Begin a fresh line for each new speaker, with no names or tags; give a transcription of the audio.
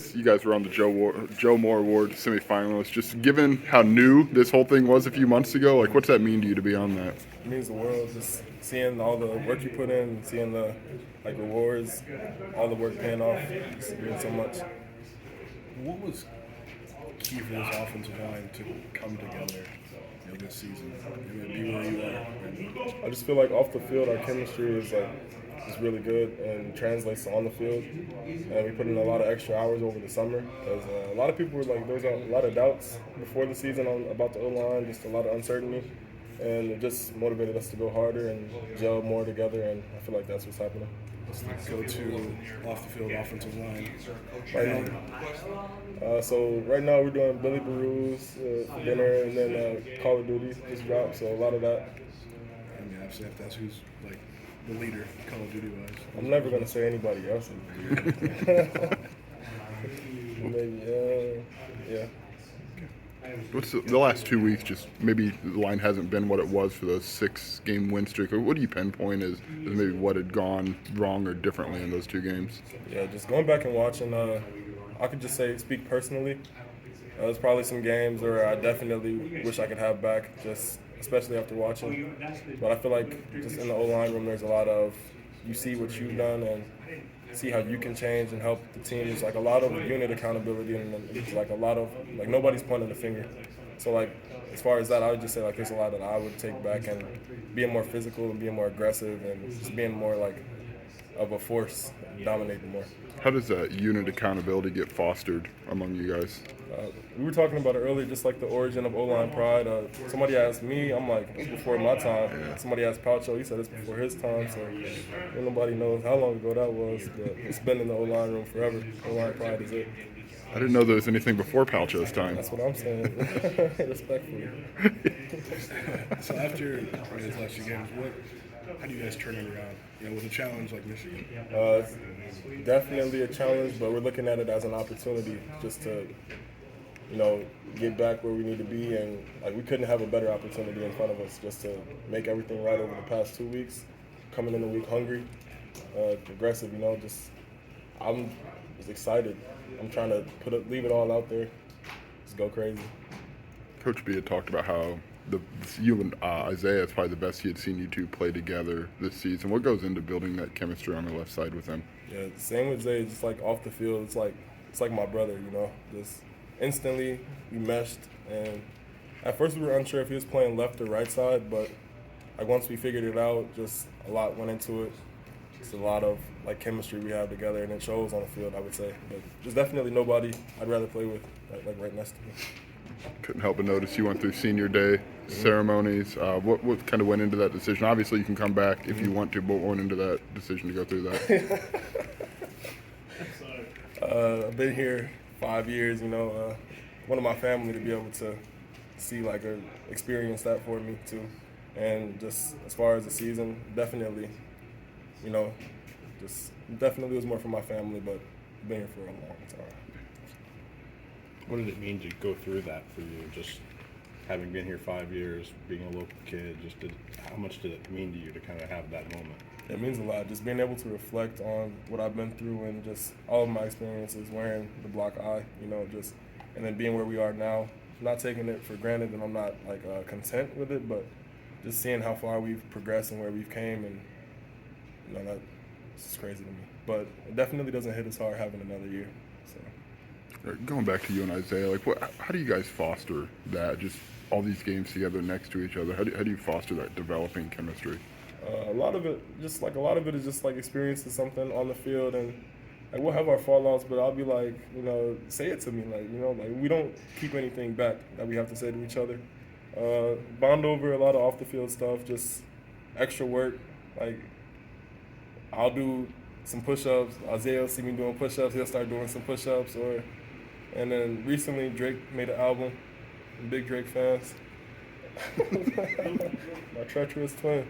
guess you guys were on the Joe Moore Award semifinalists. Just given how new this whole thing was a few months ago, like what's that mean to you to be on that?
It means the world. Just seeing all the work you put in, seeing the rewards, all the work paying off. It means so much.
What was key for this offensive line to come together this season and be where you are?
I just feel like off the field, our chemistry is really good and translates to on the field. And we put in a lot of extra hours over the summer because a lot of people were like, there was a lot of doubts before the season about the O-line, just a lot of uncertainty. And it just motivated us to go harder and gel more together, and I feel like that's what's happening.
What's the go-to off-the-field offensive line
right now? So right now we're doing Billy Baroo's for dinner, and then Call of Duty just dropped, so a lot of that.
I mean, obviously, if that's who's like the leader, Call of Duty-wise.
I'm never gonna say anybody else. Maybe, yeah.
What's the last 2 weeks? Just maybe the line hasn't been what it was for those 6-game win streak. What do you pinpoint as maybe what had gone wrong or differently in those 2 games?
Yeah, just going back and watching. I could just speak personally. There's probably some games where I definitely wish I could have back, just especially after watching. But I feel like just in the O-line room, there's a lot of you see what you've done and see how you can change and help the team. There's like a lot of unit accountability and it's like a lot of nobody's pointing the finger. So as far as that, I would just say there's a lot that I would take back and being more physical and being more aggressive and just being more of a force, dominating more.
How does that unit accountability get fostered among you guys?
We were talking about it earlier, just like the origin of O-line pride. Somebody asked me, I'm like, it's before my time. Yeah. Somebody asked Paucho, he said it's before his time, so nobody knows how long ago that was, but it's been in the O-line room forever. O-line pride is it.
I didn't know there was anything before Paucho's time.
That's what I'm saying. Respectfully.
So after these last few games, how do you guys turn it around? With a challenge like Michigan?
It's definitely a challenge, but we're looking at it as an opportunity just to, get back where we need to be. And we couldn't have a better opportunity in front of us just to make everything right over the past 2 weeks. Coming in the week hungry, aggressive, I'm just excited. I'm trying to leave it all out there. Just go crazy.
Coach B had talked about how you and Isaiah is probably the best he had seen you two play together this season. What goes into building that chemistry on the left side with him?
Yeah, same with Zay. Just off the field, it's like my brother. Just instantly we meshed. And at first we were unsure if he was playing left or right side, but once we figured it out, just a lot went into it. It's a lot of chemistry we have together, and it shows on the field, I would say. But there's definitely nobody I'd rather play with right next to me.
Couldn't help but notice you went through senior day ceremonies. What kind of went into that decision? Obviously, you can come back if you want to, but what went into that decision to go through that?
I've been here 5 years. One of my family to be able to see or experience that for me too, and just as far as the season, definitely, just definitely was more for my family, but been here for a long time.
What did it mean to go through that for you? Just having been here 5 years, being a local kid, how much did it mean to you to kind of have that moment?
It means a lot. Just being able to reflect on what I've been through and just all of my experiences wearing the Block I, and then being where we are now, not taking it for granted, and I'm not content with it, but just seeing how far we've progressed and where we've came, and that's crazy to me. But it definitely doesn't hit as hard having another year. So.
Going back to you and Isaiah, how do you guys foster that? Just all these games together next to each other. How do you foster that developing chemistry?
A lot of it is just experiences something on the field, and we'll have our fallouts, but I'll be say it to me, we don't keep anything back that we have to say to each other. Bond over a lot of off the field stuff, just extra work. I'll do some push-ups. Isaiah will see me doing push-ups. He'll start doing some push-ups, and then recently Drake made an album. I'm big Drake fans. My treacherous twin.